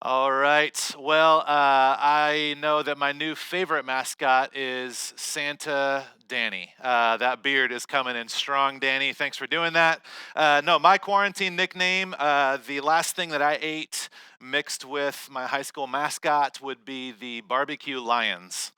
All right. Well, I know that my new favorite mascot is Santa Danny. That beard is coming in strong, Danny. Thanks for doing that. No, my quarantine nickname, the last thing that I ate mixed with my high school mascot would be the barbecue lions.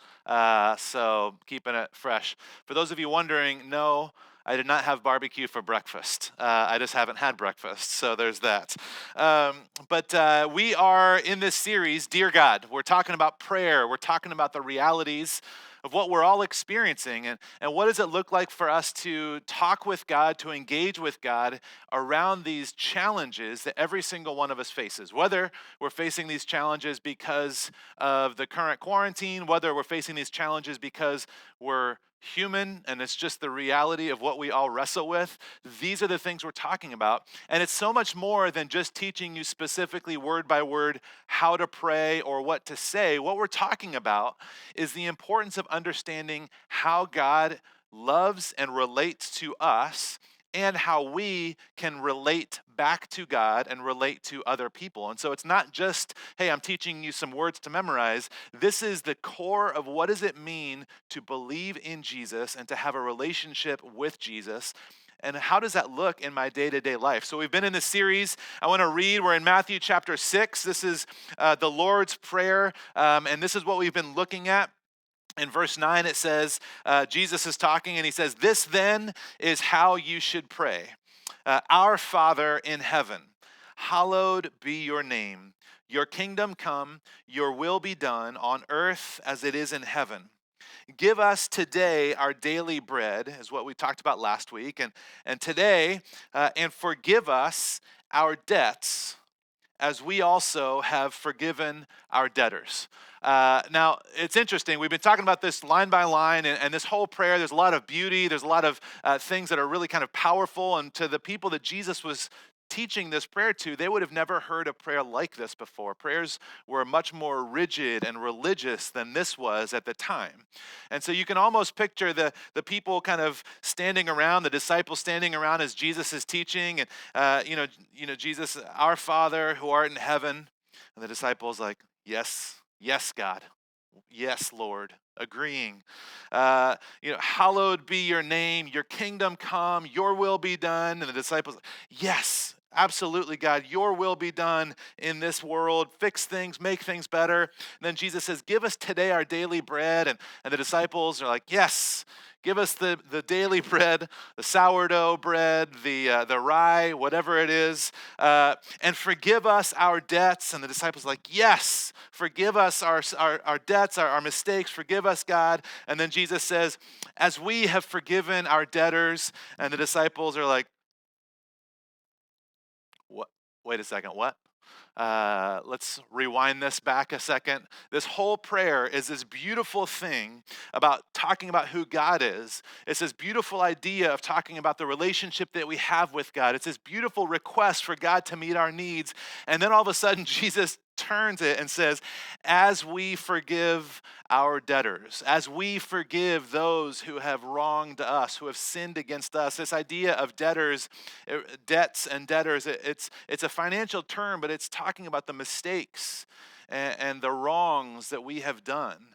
So keeping it fresh. For those of you wondering, no. I did not have barbecue for breakfast. I just haven't had breakfast, so there's that. But we are in this series, Dear God. We're talking about prayer. We're talking about the realities of what we're all experiencing and what does it look like for us to talk with God, to engage with God around these challenges that every single one of us faces. Whether we're facing these challenges because of the current quarantine, whether we're facing these challenges because we're human and it's just the reality of what we all wrestle with, these are the things we're talking about. And it's so much more than just teaching you specifically word by word how to pray or what to say. What we're talking about is the importance of understanding how God loves and relates to us and how we can relate back to God and relate to other people. And so it's not just, hey, I'm teaching you some words to memorize. This is the core of what does it mean to believe in Jesus and to have a relationship with Jesus. And how does that look in my day-to-day life? So we've been in this series. I want to read. We're in Matthew chapter 6. This is the Lord's Prayer, and this is what we've been looking at. In verse 9, it says, Jesus is talking, and he says, "This then is how you should pray. Our Father in heaven, hallowed be your name. Your kingdom come, your will be done on earth as it is in heaven. Give us today our daily bread," is what we talked about last week, and today, and forgive us our debts as we also have forgiven our debtors. Now, it's interesting. We've been talking about this line by line, and this whole prayer, there's a lot of beauty. There's a lot of things that are really kind of powerful. And to the people that Jesus was teaching this prayer to, they would have never heard a prayer like this before. Prayers were much more rigid and religious than this was at the time. And so you can almost picture the people kind of standing around, the disciples standing around as Jesus is teaching, and Jesus, our Father who art in heaven, and the disciples like, yes, yes, God, yes, Lord, agreeing. Hallowed be your name, your kingdom come, your will be done, and the disciples, yes. Absolutely, God, your will be done in this world. Fix things, make things better. And then Jesus says, give us today our daily bread. And the disciples are like, yes, give us the daily bread, the sourdough bread, the rye, whatever it is, and forgive us our debts. And the disciples are like, yes, forgive us our debts, our mistakes, forgive us, God. And then Jesus says, as we have forgiven our debtors. And the disciples are like, what? Wait a second, what? Let's rewind this back a second. This whole prayer is this beautiful thing about talking about who God is. It's this beautiful idea of talking about the relationship that we have with God. It's this beautiful request for God to meet our needs. And then all of a sudden, Jesus turns it and says, as we forgive our debtors, as we forgive those who have wronged us, who have sinned against us. This idea of debts and debtors, it's a financial term, but it's talking about the mistakes and the wrongs that we have done.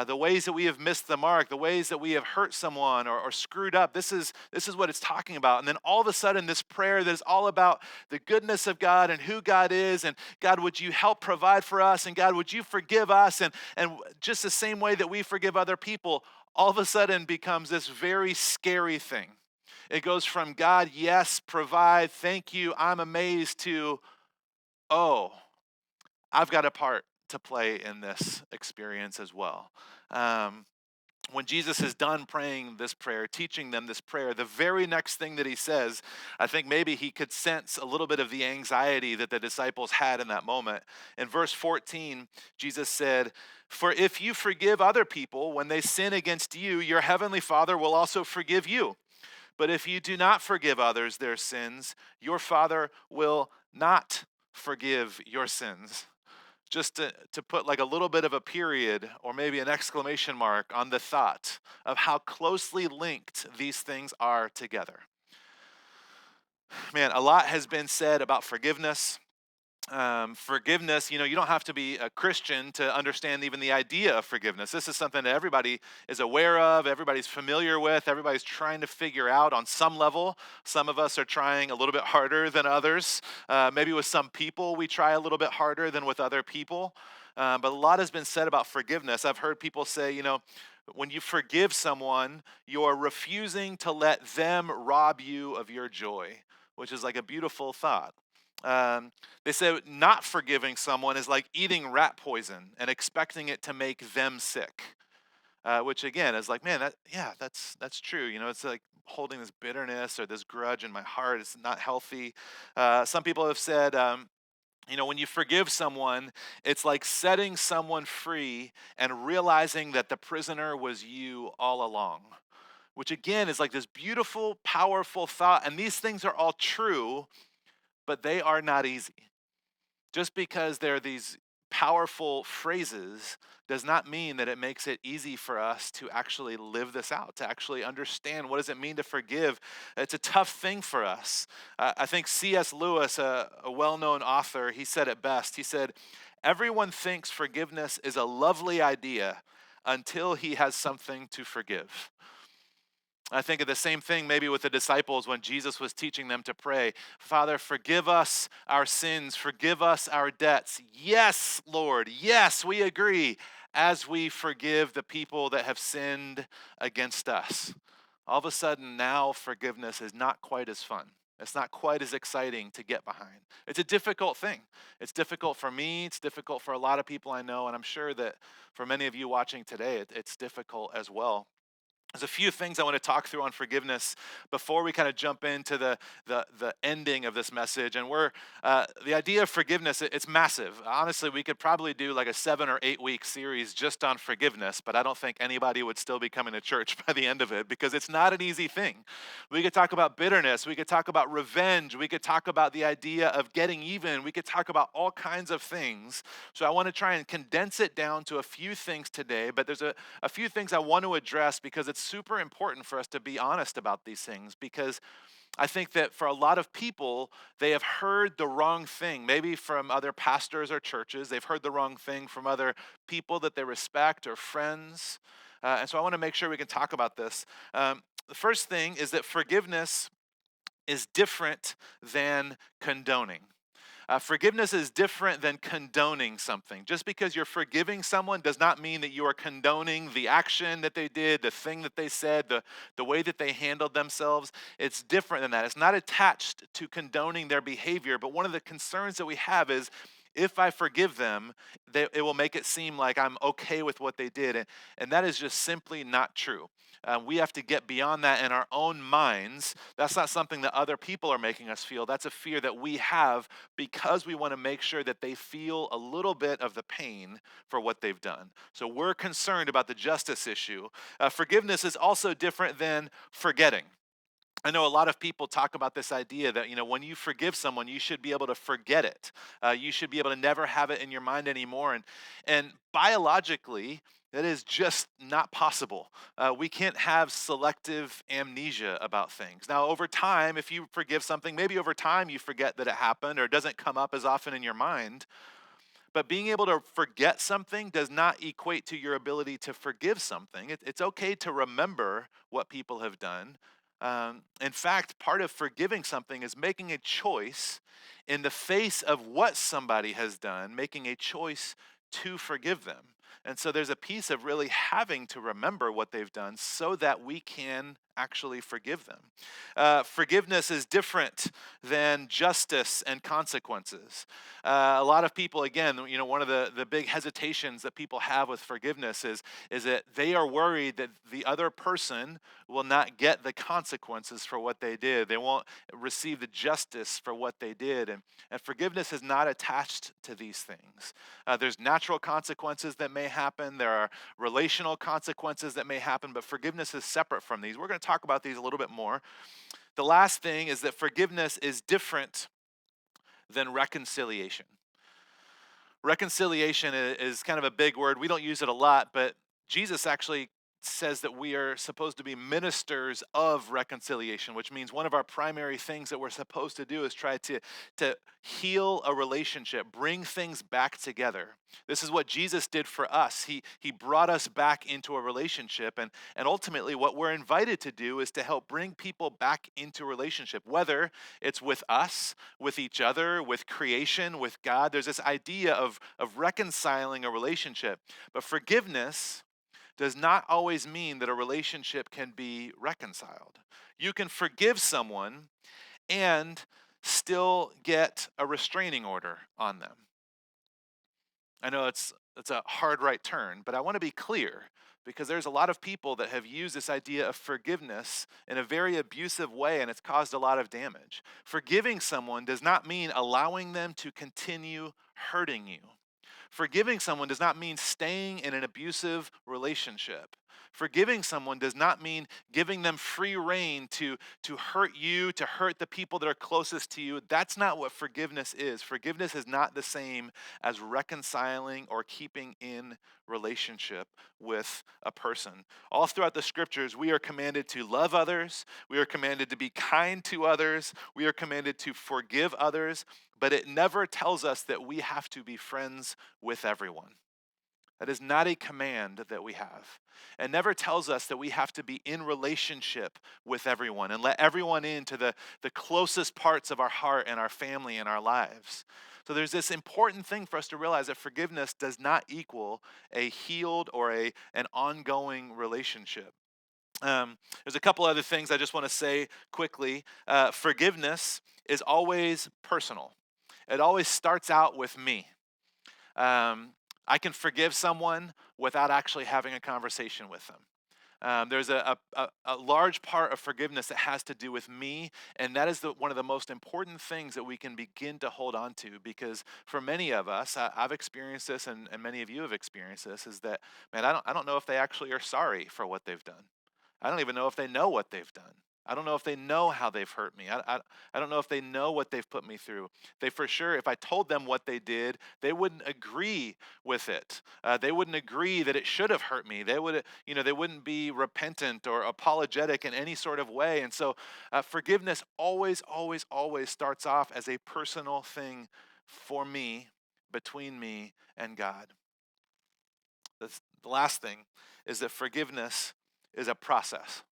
The ways that we have missed the mark, the ways that we have hurt someone or screwed up. This is what it's talking about. And then all of a sudden, this prayer that is all about the goodness of God and who God is. And God, would you help provide for us? And God, would you forgive us? And just the same way that we forgive other people, all of a sudden becomes this very scary thing. It goes from God, yes, provide, thank you, I'm amazed, to, oh, I've got a part to play in this experience as well. Um, when Jesus is done praying this prayer, teaching them this prayer, the very next thing that he says, I think maybe he could sense a little bit of the anxiety that the disciples had in that moment. In verse 14, Jesus said, "For if you forgive other people when they sin against you, your heavenly Father will also forgive you. But if you do not forgive others their sins, your Father will not forgive your sins." Just to put like a little bit of a period or maybe an exclamation mark on the thought of how closely linked these things are together. Man, a lot has been said about forgiveness. Forgiveness, you don't have to be a Christian to understand even the idea of forgiveness. This is something that everybody is aware of, everybody's familiar with, everybody's trying to figure out on some level. Some of us are trying a little bit harder than others. Maybe with some people, we try a little bit harder than with other people. But a lot has been said about forgiveness. I've heard people say, when you forgive someone, you're refusing to let them rob you of your joy, which is like a beautiful thought. Um, they say not forgiving someone is like eating rat poison and expecting it to make them sick. Which again is like, man, yeah, that's true. It's like holding this bitterness or this grudge in my heart. It's not healthy. Some people have said, when you forgive someone, it's like setting someone free and realizing that the prisoner was you all along. Which again is like this beautiful, powerful thought. And these things are all true, but they are not easy. Just because they're these powerful phrases does not mean that it makes it easy for us to actually live this out, to actually understand what does it mean to forgive. It's a tough thing for us. I think C.S. Lewis, a well-known author, he said it best. He said, everyone thinks forgiveness is a lovely idea until he has something to forgive. I think of the same thing maybe with the disciples when Jesus was teaching them to pray. Father, forgive us our sins, forgive us our debts. Yes, Lord, yes, we agree, as we forgive the people that have sinned against us. All of a sudden, now forgiveness is not quite as fun. It's not quite as exciting to get behind. It's a difficult thing. It's difficult for me. It's difficult for a lot of people I know. And I'm sure that for many of you watching today, it's difficult as well. There's a few things I want to talk through on forgiveness before we kind of jump into the ending of this message. And the idea of forgiveness, it's massive. Honestly, we could probably do like a 7 or 8 week series just on forgiveness, but I don't think anybody would still be coming to church by the end of it because it's not an easy thing. We could talk about bitterness, we could talk about revenge, we could talk about the idea of getting even, we could talk about all kinds of things. So I want to try and condense it down to a few things today, but there's a few things I want to address because it's super important for us to be honest about these things, because I think that for a lot of people, they have heard the wrong thing, maybe from other pastors or churches. They've heard the wrong thing from other people that they respect or friends. And so I want to make sure we can talk about this. The first thing is that forgiveness is different than condoning. Forgiveness is different than condoning something. Just because you're forgiving someone does not mean that you are condoning the action that they did, the thing that they said, the way that they handled themselves. It's different than that. It's not attached to condoning their behavior, but one of the concerns that we have is if I forgive them, it will make it seem like I'm okay with what they did. And that is just simply not true. We have to get beyond that in our own minds. That's not something that other people are making us feel. That's a fear that we have because we want to make sure that they feel a little bit of the pain for what they've done. So we're concerned about the justice issue. Forgiveness is also different than forgetting. I know a lot of people talk about this idea that, when you forgive someone, you should be able to forget it. You should be able to never have it in your mind anymore. And biologically, that is just not possible. We can't have selective amnesia about things. Now, over time, if you forgive something, maybe over time you forget that it happened or it doesn't come up as often in your mind. But being able to forget something does not equate to your ability to forgive something. It's okay to remember what people have done. In fact, part of forgiving something is making a choice in the face of what somebody has done, making a choice to forgive them. And so there's a piece of really having to remember what they've done so that we can actually forgive them. Forgiveness is different than justice and consequences. A lot of people, again, one of the big hesitations that people have with forgiveness is that they are worried that the other person will not get the consequences for what they did. They won't receive the justice for what they did. And forgiveness is not attached to these things. There's natural consequences that may happen. There are relational consequences that may happen, but forgiveness is separate from these. We're going to talk about these a little bit more. The last thing is that forgiveness is different than reconciliation. Reconciliation is kind of a big word. We don't use it a lot, but Jesus actually says that we are supposed to be ministers of reconciliation, which means one of our primary things that we're supposed to do is try to heal a relationship, bring things back together. This is what Jesus did for us. He brought us back into a relationship, and ultimately what we're invited to do is to help bring people back into a relationship, whether it's with us, with each other, with creation, with God. There's this idea of reconciling a relationship. But forgiveness does not always mean that a relationship can be reconciled. You can forgive someone and still get a restraining order on them. I know it's a hard right turn, but I want to be clear because there's a lot of people that have used this idea of forgiveness in a very abusive way, and it's caused a lot of damage. Forgiving someone does not mean allowing them to continue hurting you. Forgiving someone does not mean staying in an abusive relationship. Forgiving someone does not mean giving them free rein to hurt you, to hurt the people that are closest to you. That's not what forgiveness is. Forgiveness is not the same as reconciling or keeping in relationship with a person. All throughout the scriptures, we are commanded to love others. We are commanded to be kind to others. We are commanded to forgive others. But it never tells us that we have to be friends with everyone. That is not a command that we have. It never tells us that we have to be in relationship with everyone and let everyone into the closest parts of our heart and our family and our lives. So there's this important thing for us to realize that forgiveness does not equal a healed or an ongoing relationship. There's a couple other things I just want to say quickly. Forgiveness is always personal. It always starts out with me. Um, I can forgive someone without actually having a conversation with them. There's a large part of forgiveness that has to do with me, and that is one of the most important things that we can begin to hold on to, because for many of us, I've experienced this, and many of you have experienced this, is that, man, I don't know if they actually are sorry for what they've done. I don't even know if they know what they've done. I don't know if they know how they've hurt me. I don't know if they know what they've put me through. They for sure, if I told them what they did, they wouldn't agree with it. They wouldn't agree that it should have hurt me. They wouldn't be repentant or apologetic in any sort of way. And so forgiveness always, always, always starts off as a personal thing for me, between me and God. The last thing is that forgiveness is a process.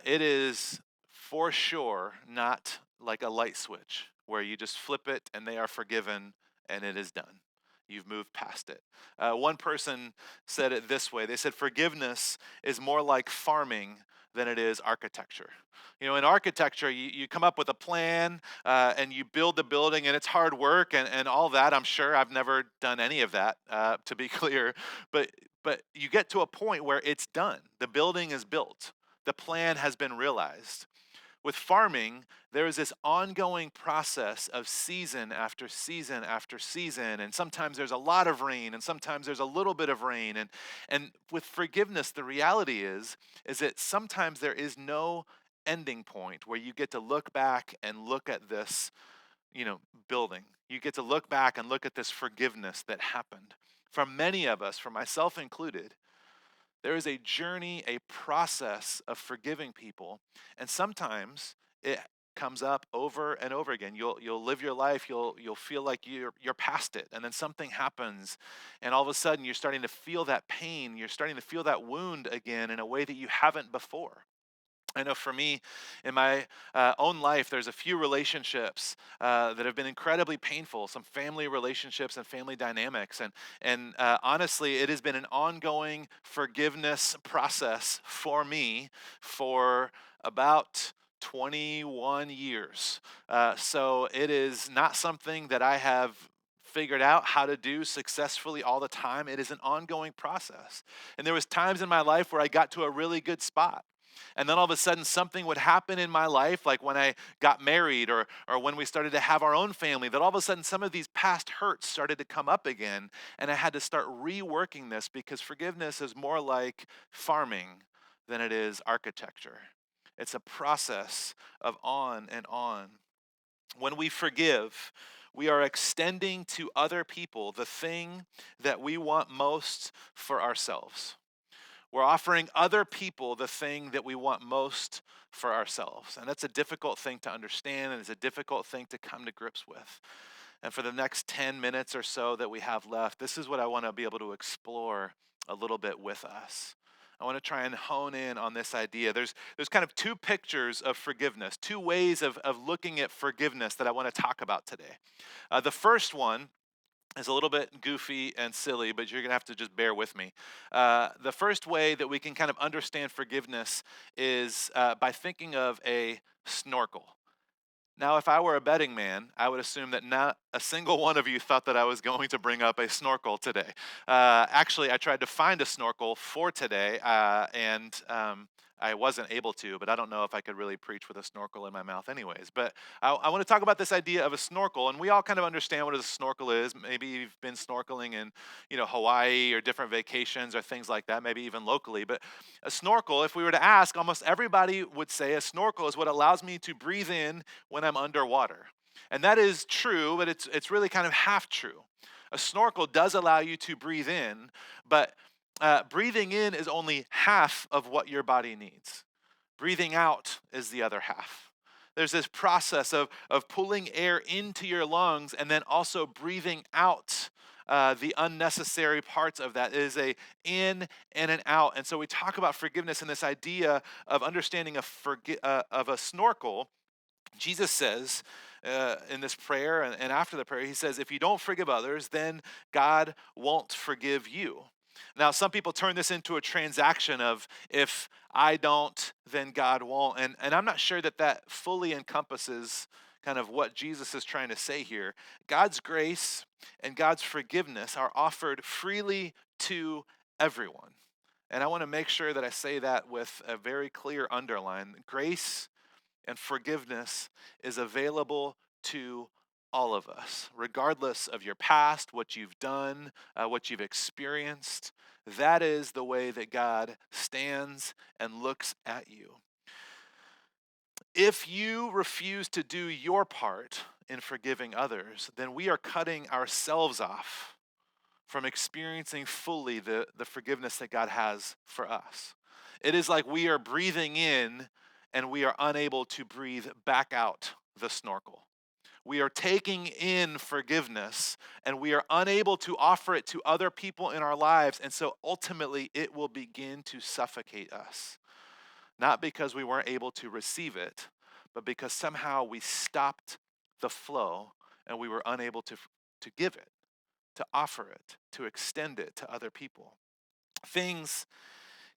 It is for sure not like a light switch where you just flip it and they are forgiven and it is done. You've moved past it. One person said it this way. They said forgiveness is more like farming than it is architecture. In architecture, you come up with a plan and you build the building, and it's hard work and all that. I'm sure I've never done any of that, to be clear. But you get to a point where it's done. The building is built. The plan has been realized. With farming, there is this ongoing process of season after season after season, and sometimes there's a lot of rain, and sometimes there's a little bit of rain. And with forgiveness, the reality is that sometimes there is no ending point where you get to look back and look at this, building. You get to look back and look at this forgiveness that happened. For many of us, for myself included, there is a journey, a process of forgiving people, and sometimes it comes up over and over again. You'll live your life, you'll feel like you're past it, and then something happens, and all of a sudden you're starting to feel that pain, you're starting to feel that wound again in a way that you haven't before. I know for me, in my own life, there's a few relationships that have been incredibly painful, some family relationships and family dynamics. And honestly, it has been an ongoing forgiveness process for me for about 21 years. So it is not something that I have figured out how to do successfully all the time. It is an ongoing process. And there was times in my life where I got to a really good spot. And then all of a sudden something would happen in my life, like when I got married or when we started to have our own family, that all of a sudden some of these past hurts started to come up again. And I had to start reworking this, because forgiveness is more like farming than it is architecture. It's a process of on and on. When we forgive, we are extending to other people the thing that we want most for ourselves. We're offering other people the thing that we want most for ourselves. And that's a difficult thing to understand, and it's a difficult thing to come to grips with. And for the next 10 minutes or so that we have left, this is what I want to be able to explore a little bit with us. I want to try and hone in on this idea. There's kind of two pictures of forgiveness, two ways of looking at forgiveness that I want to talk about today. The first one is a little bit goofy and silly, but you're going to have to just bear with me. The first way that we can kind of understand forgiveness is by thinking of a snorkel. Now, if I were a betting man, I would assume that not a single one of you thought that I was going to bring up a snorkel today. Actually, I tried to find a snorkel for today, and I wasn't able to, but I don't know if I could really preach with a snorkel in my mouth anyways. But I want to talk about this idea of a snorkel, and we all kind of understand what a snorkel is. Maybe you've been snorkeling in, Hawaii or different vacations or things like that, maybe even locally. But a snorkel, if we were to ask, almost everybody would say a snorkel is what allows me to breathe in when I'm underwater. And that is true, but it's really kind of half true. A snorkel does allow you to breathe in, but breathing in is only half of what your body needs. Breathing out is the other half. There's this process of pulling air into your lungs and then also breathing out the unnecessary parts of that. It is a in and an out. And so we talk about forgiveness and this idea of understanding of a snorkel. Jesus says in this prayer and after the prayer, he says, if you don't forgive others, then God won't forgive you. Now, some people turn this into a transaction of if I don't, then God won't. And I'm not sure that that fully encompasses kind of what Jesus is trying to say here. God's grace and God's forgiveness are offered freely to everyone. And I want to make sure that I say that with a very clear underline. Grace and forgiveness is available to all of us, regardless of your past, what you've done, what you've experienced. That is the way that God stands and looks at you. If you refuse to do your part in forgiving others, then we are cutting ourselves off from experiencing fully the forgiveness that God has for us. It is like we are breathing in and we are unable to breathe back out the snorkel. We are taking in forgiveness and we are unable to offer it to other people in our lives. And so ultimately, it will begin to suffocate us. Not because we weren't able to receive it, but because somehow we stopped the flow and we were unable to give it, to offer it, to extend it to other people. Things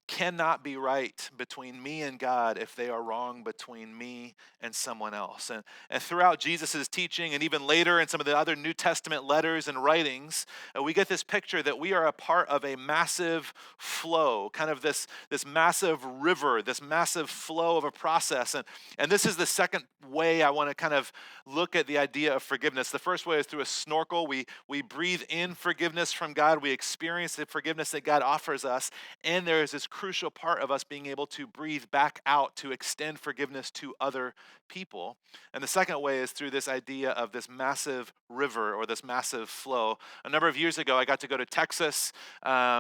cannot be right between me and God if they are wrong between me and someone else. And throughout Jesus' teaching, and even later in some of the other New Testament letters and writings, we get this picture that we are a part of a massive flow, kind of this massive river, this massive flow of a process. And this is the second way I want to kind of look at the idea of forgiveness. The first way is through a snorkel. We breathe in forgiveness from God. We experience the forgiveness that God offers us. And there is this crucial part of us being able to breathe back out to extend forgiveness to other people. And the second way is through this idea of this massive river or this massive flow. A number of years ago, I got to go to Texas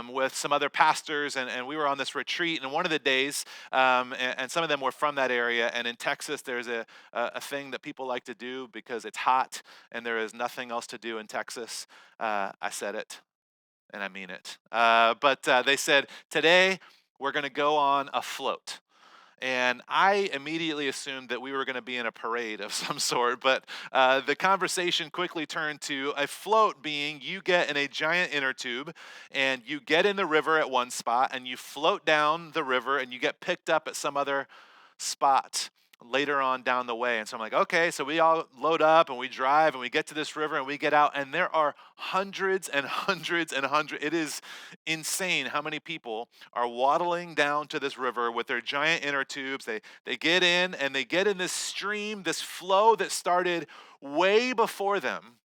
with some other pastors, and we were on this retreat. And one of the days, and some of them were from that area, and in Texas, there's a thing that people like to do because it's hot and there is nothing else to do in Texas. I said it. And I mean it. But they said, today we're going to go on a float. And I immediately assumed that we were going to be in a parade of some sort. But the conversation quickly turned to a float being you get in a giant inner tube and you get in the river at one spot and you float down the river and you get picked up at some other spot later on down the way. And so I'm like, okay, so we all load up and we drive and we get to this river and we get out and there are hundreds and hundreds and hundreds. It is insane how many people are waddling down to this river with their giant inner tubes. They get in and they get in this stream, this flow that started way before them.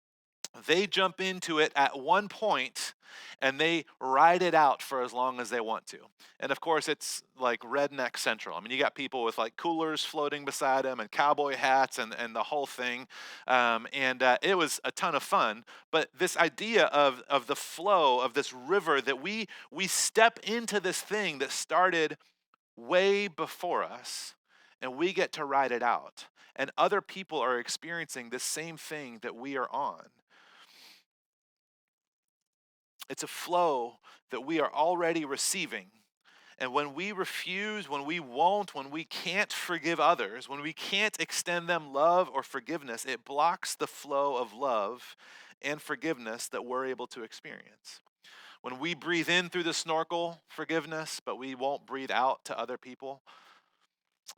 They jump into it at one point and they ride it out for as long as they want to. And of course, it's like redneck central. I mean, you got people with like coolers floating beside them and cowboy hats and the whole thing. It was a ton of fun. But this idea of the flow of this river that we step into this thing that started way before us, and we get to ride it out. And other people are experiencing the same thing that we are on. It's a flow that we are already receiving. And when we refuse, when we won't, when we can't forgive others, when we can't extend them love or forgiveness, it blocks the flow of love and forgiveness that we're able to experience. When we breathe in through the snorkel, forgiveness, but we won't breathe out to other people,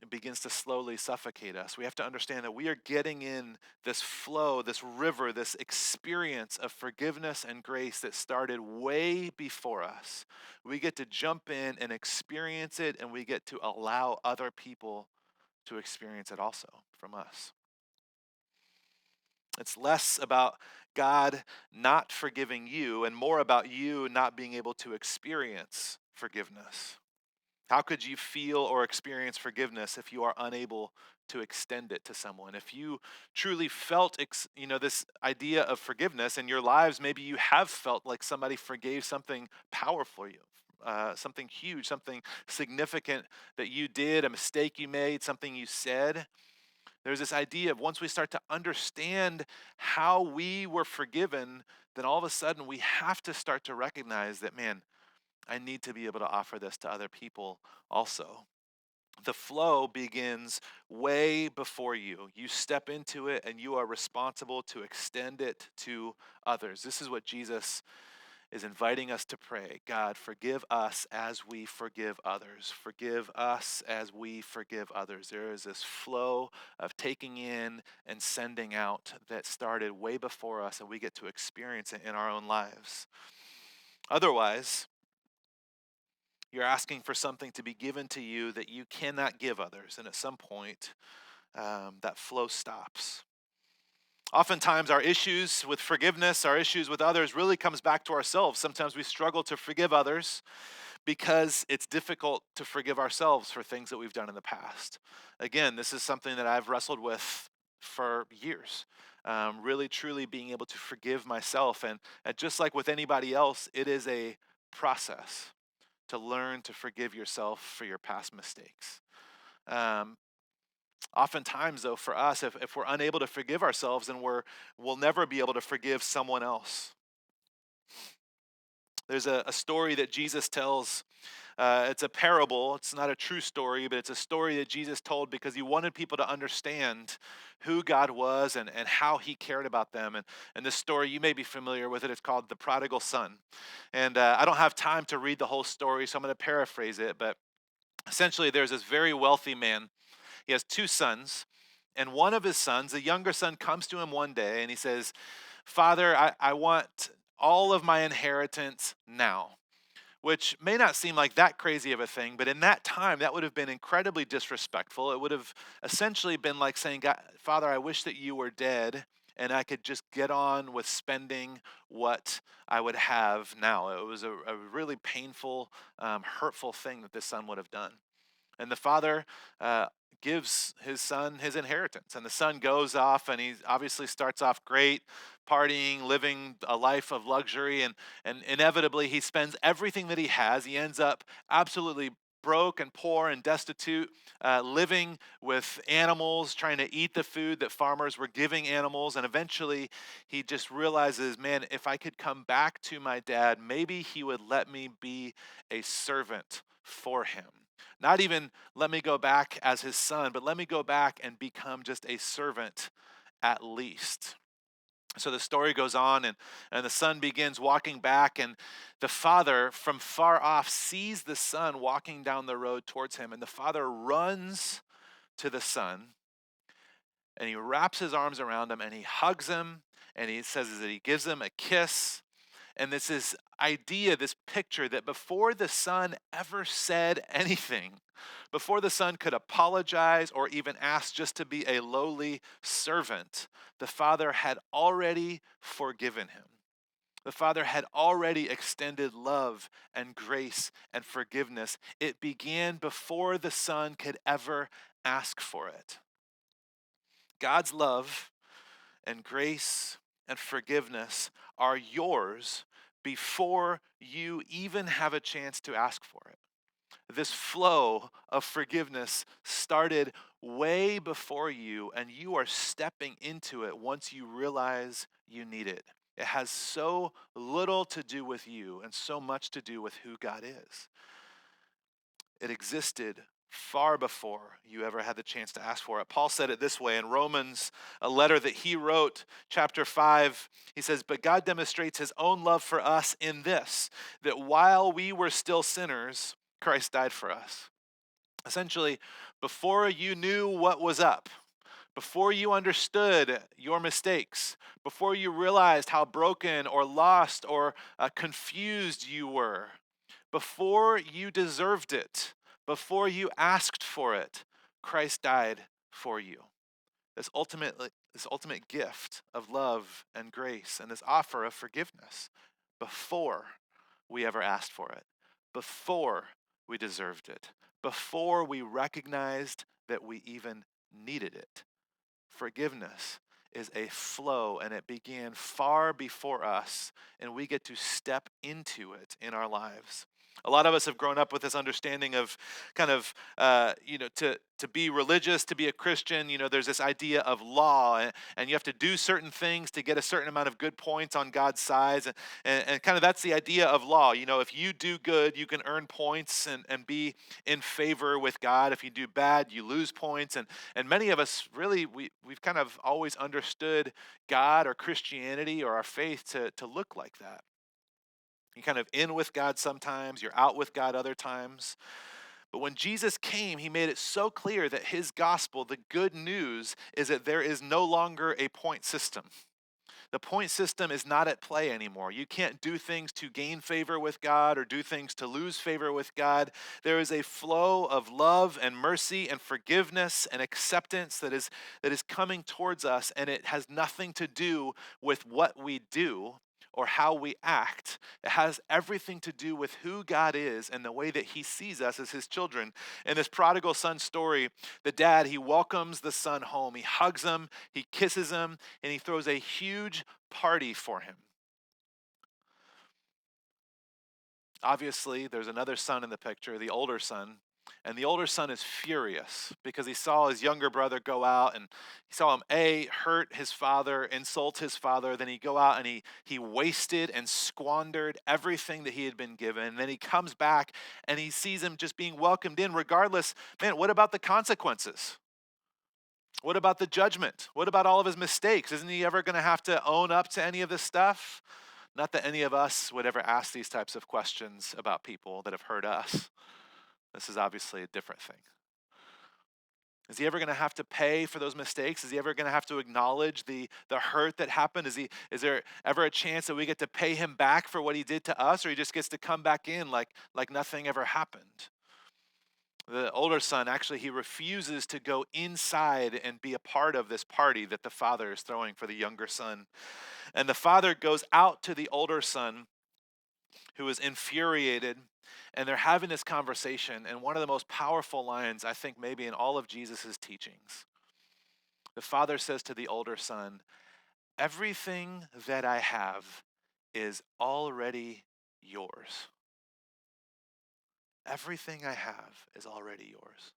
it begins to slowly suffocate us. We have to understand that we are getting in this flow, this river, this experience of forgiveness and grace that started way before us. We get to jump in and experience it, and we get to allow other people to experience it also from us. It's less about God not forgiving you and more about you not being able to experience forgiveness. How could you feel or experience forgiveness if you are unable to extend it to someone? If you truly felt, this idea of forgiveness in your lives, maybe you have felt like somebody forgave something powerful for you, something huge, something significant that you did, a mistake you made, something you said. There's this idea of once we start to understand how we were forgiven, then all of a sudden we have to start to recognize that, man, I need to be able to offer this to other people also. The flow begins way before you. You step into it and you are responsible to extend it to others. This is what Jesus is inviting us to pray. God, forgive us as we forgive others. Forgive us as we forgive others. There is this flow of taking in and sending out that started way before us, and we get to experience it in our own lives. Otherwise, you're asking for something to be given to you that you cannot give others. And at some point, that flow stops. Oftentimes, our issues with forgiveness, our issues with others really comes back to ourselves. Sometimes we struggle to forgive others because it's difficult to forgive ourselves for things that we've done in the past. Again, this is something that I've wrestled with for years. Really, truly being able to forgive myself. And just like with anybody else, it is a process to learn to forgive yourself for your past mistakes. Um, Oftentimes, though, for us, if we're unable to forgive ourselves, then we'll never be able to forgive someone else. There's a story that Jesus tells. It's a parable. It's not a true story, but it's a story that Jesus told because he wanted people to understand who God was and how he cared about them. And this story, you may be familiar with it. It's called The Prodigal Son. And I don't have time to read the whole story, so I'm going to paraphrase it. But essentially, there's this very wealthy man. He has two sons. And one of his sons, the younger son, comes to him one day and he says, Father, I want all of my inheritance now, which may not seem like that crazy of a thing, but in that time, that would have been incredibly disrespectful. It would have essentially been like saying, God, Father, I wish that you were dead and I could just get on with spending what I would have now. It was a really painful, hurtful thing that this son would have done. And the father gives his son his inheritance. And the son goes off and he obviously starts off great, partying, living a life of luxury. And inevitably, he spends everything that he has. He ends up absolutely broke and poor and destitute, living with animals, trying to eat the food that farmers were giving animals. And eventually, he just realizes, man, if I could come back to my dad, maybe he would let me be a servant for him. Not even let me go back as his son, but let me go back and become just a servant at least. So the story goes on, and the son begins walking back, and the father from far off sees the son walking down the road towards him, and the father runs to the son, and he wraps his arms around him, and he hugs him, and he says that he gives him a kiss. And this idea, this picture that before the son ever said anything, before the son could apologize or even ask just to be a lowly servant, the father had already forgiven him. The Father had already extended love and grace and forgiveness. It began before the Son could ever ask for it. God's love and grace and forgiveness are yours before you even have a chance to ask for it. This flow of forgiveness started way before you, and you are stepping into it once you realize you need it. It has so little to do with you and so much to do with who God is. It existed far before you ever had the chance to ask for it. Paul said it this way in Romans, a letter that he wrote, chapter 5. He says, "But God demonstrates his own love for us in this, that while we were still sinners, Christ died for us." Essentially, before you knew what was up, before you understood your mistakes, before you realized how broken or lost or confused you were, before you deserved it, before you asked for it, Christ died for you. This ultimate gift of love and grace and this offer of forgiveness before we ever asked for it, before we deserved it, before we recognized that we even needed it. Forgiveness is a flow, and it began far before us, and we get to step into it in our lives. A lot of us have grown up with this understanding of kind of, to be religious, to be a Christian, there's this idea of law, and you have to do certain things to get a certain amount of good points on God's side. And kind of that's the idea of law. If you do good, you can earn points and be in favor with God. If you do bad, you lose points. And many of us really, we've kind of always understood God or Christianity or our faith to look like that. You're kind of in with God sometimes, you're out with God other times. But when Jesus came, he made it so clear that his gospel, the good news, is that there is no longer a point system. The point system is not at play anymore. You can't do things to gain favor with God or do things to lose favor with God. There is a flow of love and mercy and forgiveness and acceptance that is coming towards us, and it has nothing to do with what we do or how we act. It has everything to do with who God is and the way that he sees us as his children. In this prodigal son story, the dad, he welcomes the son home. He hugs him, he kisses him, and he throws a huge party for him. Obviously, there's another son in the picture, the older son, and the older son is furious because he saw his younger brother go out, and he saw him hurt his father, insult his father. Then he go out and he wasted and squandered everything that he had been given. And then he comes back and he sees him just being welcomed in regardless. Man, what about the consequences? What about the judgment? What about all of his mistakes? Isn't he ever going to have to own up to any of this stuff? Not that any of us would ever ask these types of questions about people that have hurt us. This is obviously a different thing. Is he ever going to have to pay for those mistakes? Is he ever going to have to acknowledge the hurt that happened? Is there ever a chance that we get to pay him back for what he did to us, or he just gets to come back in like nothing ever happened? The older son, actually, he refuses to go inside and be a part of this party that the father is throwing for the younger son. And the father goes out to the older son, who is infuriated, and they're having this conversation. And one of the most powerful lines, I think, maybe in all of Jesus' teachings, the father says to the older son, "Everything that I have is already yours. Everything I have is already yours."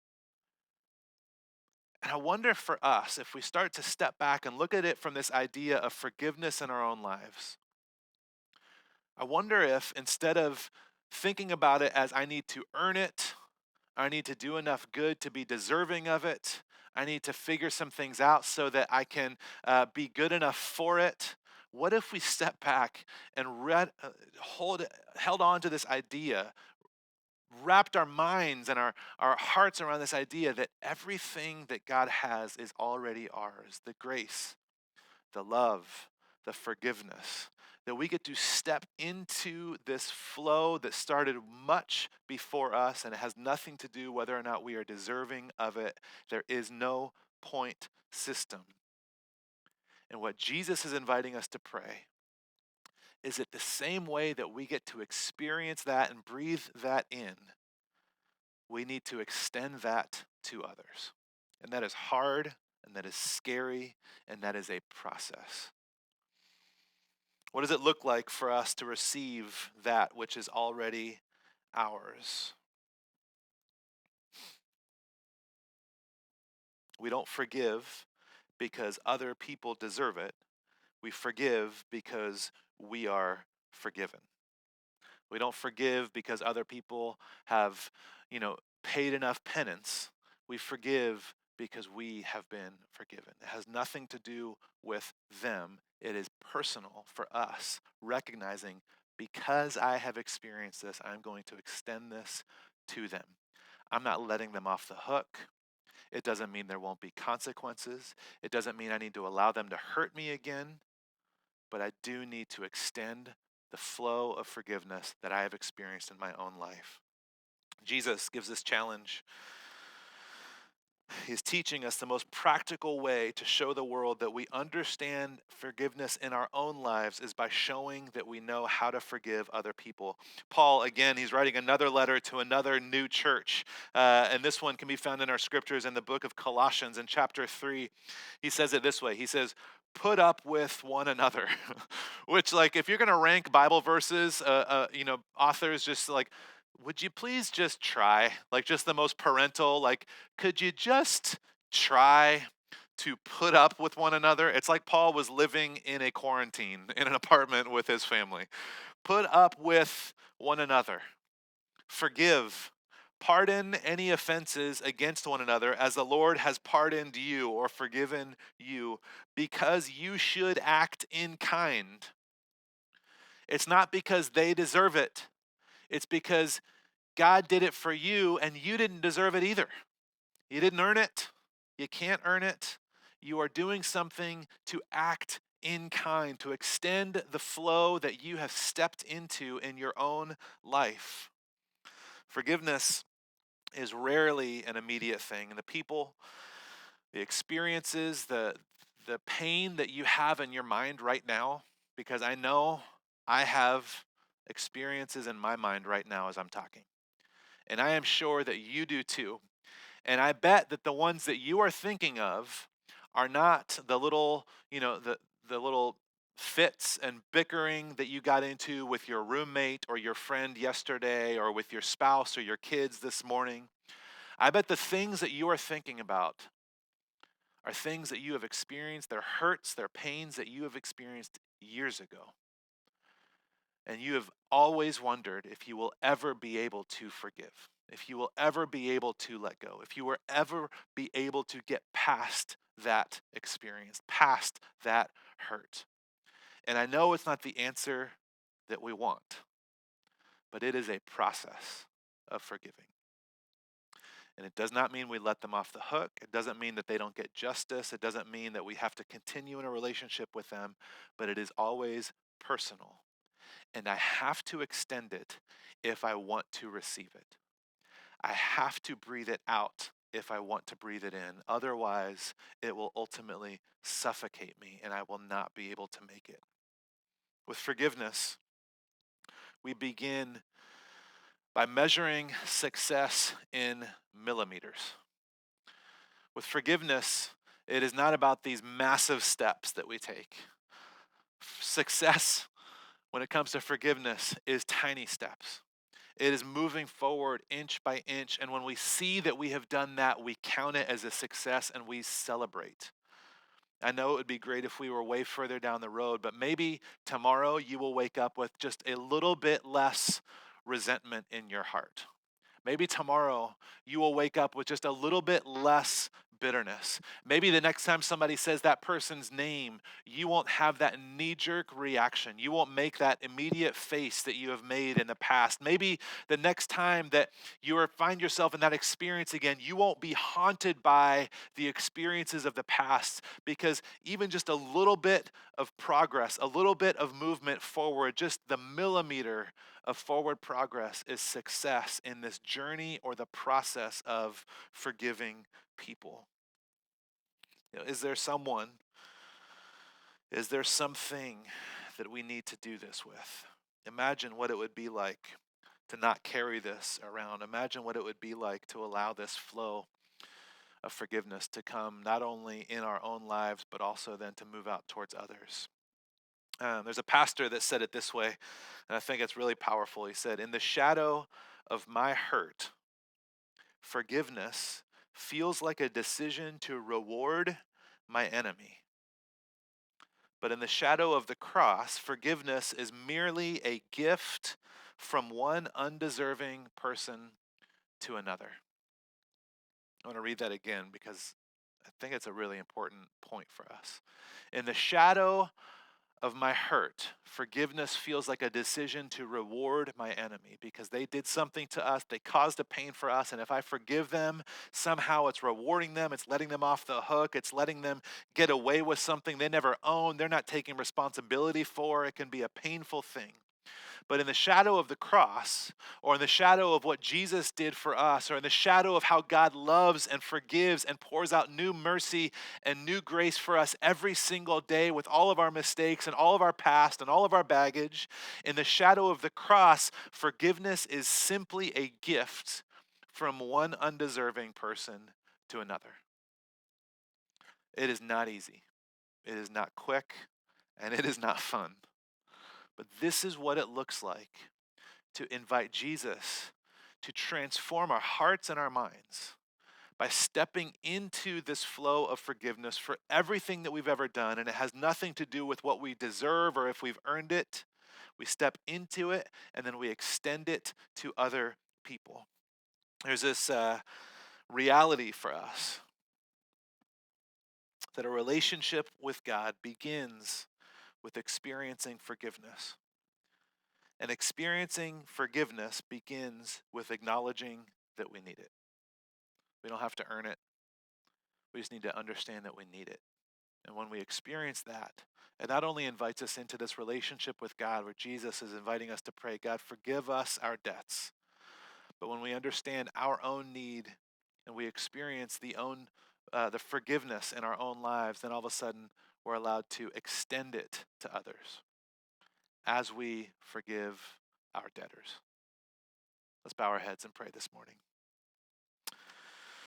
And I wonder for us, if we start to step back and look at it from this idea of forgiveness in our own lives, I wonder if instead of thinking about it as I need to earn it, I need to do enough good to be deserving of it, I need to figure some things out so that I can be good enough for it. What if we step back and held on to this idea, wrapped our minds and our hearts around this idea that everything that God has is already ours, the grace, the love, the forgiveness, that we get to step into this flow that started much before us, and it has nothing to do whether or not we are deserving of it. There is no point system. And what Jesus is inviting us to pray is that the same way that we get to experience that and breathe that in, we need to extend that to others. And that is hard, and that is scary, and that is a process. What does it look like for us to receive that which is already ours? We don't forgive because other people deserve it. We forgive because we are forgiven. We don't forgive because other people have, paid enough penance. We forgive because we have been forgiven. It has nothing to do with them. It is personal for us, recognizing because I have experienced this, I'm going to extend this to them. I'm not letting them off the hook. It doesn't mean there won't be consequences. It doesn't mean I need to allow them to hurt me again, but I do need to extend the flow of forgiveness that I have experienced in my own life. Jesus gives this challenge. He's teaching us the most practical way to show the world that we understand forgiveness in our own lives is by showing that we know how to forgive other people. Paul, again, he's writing another letter to another new church. And this one can be found in our scriptures in the book of Colossians in chapter 3. He says it this way. He says, put up with one another, which, like, if you're going to rank Bible verses, authors just like, would you please just try? Like, just the most parental, like, could you just try to put up with one another? It's like Paul was living in a quarantine in an apartment with his family. Put up with one another. Forgive. Pardon any offenses against one another as the Lord has pardoned you or forgiven you, because you should act in kind. It's not because they deserve it. It's because God did it for you and you didn't deserve it either. You didn't earn it. You can't earn it. You are doing something to act in kind, to extend the flow that you have stepped into in your own life. Forgiveness is rarely an immediate thing. And the people, the experiences, the pain that you have in your mind right now, because I know I have experiences in my mind right now as I'm talking. And I am sure that you do too. And I bet that the ones that you are thinking of are not the little, the little fits and bickering that you got into with your roommate or your friend yesterday or with your spouse or your kids this morning. I bet the things that you are thinking about are things that you have experienced, their hurts, their pains that you have experienced years ago. And you have always wondered if you will ever be able to forgive, if you will ever be able to let go, if you will ever be able to get past that experience, past that hurt. And I know it's not the answer that we want, but it is a process of forgiving. And it does not mean we let them off the hook. It doesn't mean that they don't get justice. It doesn't mean that we have to continue in a relationship with them, but it is always personal. And I have to extend it if I want to receive it. I have to breathe it out if I want to breathe it in. Otherwise, it will ultimately suffocate me and I will not be able to make it. With forgiveness, we begin by measuring success in millimeters. With forgiveness, it is not about these massive steps that we take. Success, when it comes to forgiveness, is tiny steps. It is moving forward inch by inch. And when we see that we have done that, we count it as a success and we celebrate. I know it would be great if we were way further down the road, but maybe tomorrow you will wake up with just a little bit less resentment in your heart. Maybe tomorrow you will wake up with just a little bit less bitterness. Maybe the next time somebody says that person's name, you won't have that knee-jerk reaction. You won't make that immediate face that you have made in the past. Maybe the next time that you find yourself in that experience again, you won't be haunted by the experiences of the past, because even just a little bit of progress, a little bit of movement forward, just the millimeter of forward progress is success in this journey or the process of forgiving people. Is there something that we need to do this with. Imagine what it would be like to not carry this around. Imagine what it would be like to allow this flow of forgiveness to come not only in our own lives, but also then to move out towards others. There's a pastor that said it this way, and I think it's really powerful. He said, "In the shadow of my hurt, forgiveness feels like a decision to reward my enemy. But in the shadow of the cross, forgiveness is merely a gift from one undeserving person to another." I want to read that again because I think it's a really important point for us. In the shadow of my hurt, forgiveness feels like a decision to reward my enemy because they did something to us, they caused a pain for us, and if I forgive them, somehow it's rewarding them, it's letting them off the hook, it's letting them get away with something they never owned, they're not taking responsibility for. It can be a painful thing. But in the shadow of the cross, or in the shadow of what Jesus did for us, or in the shadow of how God loves and forgives and pours out new mercy and new grace for us every single day with all of our mistakes and all of our past and all of our baggage, in the shadow of the cross, forgiveness is simply a gift from one undeserving person to another. It is not easy, it is not quick, and it is not fun. But this is what it looks like to invite Jesus to transform our hearts and our minds by stepping into this flow of forgiveness for everything that we've ever done. And it has nothing to do with what we deserve or if we've earned it. We step into it and then we extend it to other people. There's this reality for us that a relationship with God begins with experiencing forgiveness. And experiencing forgiveness begins with acknowledging that we need it. We don't have to earn it. We just need to understand that we need it. And when we experience that, it not only invites us into this relationship with God where Jesus is inviting us to pray, "God, forgive us our debts." But when we understand our own need and we experience the forgiveness in our own lives, then all of a sudden we're allowed to extend it to others as we forgive our debtors. Let's bow our heads and pray this morning.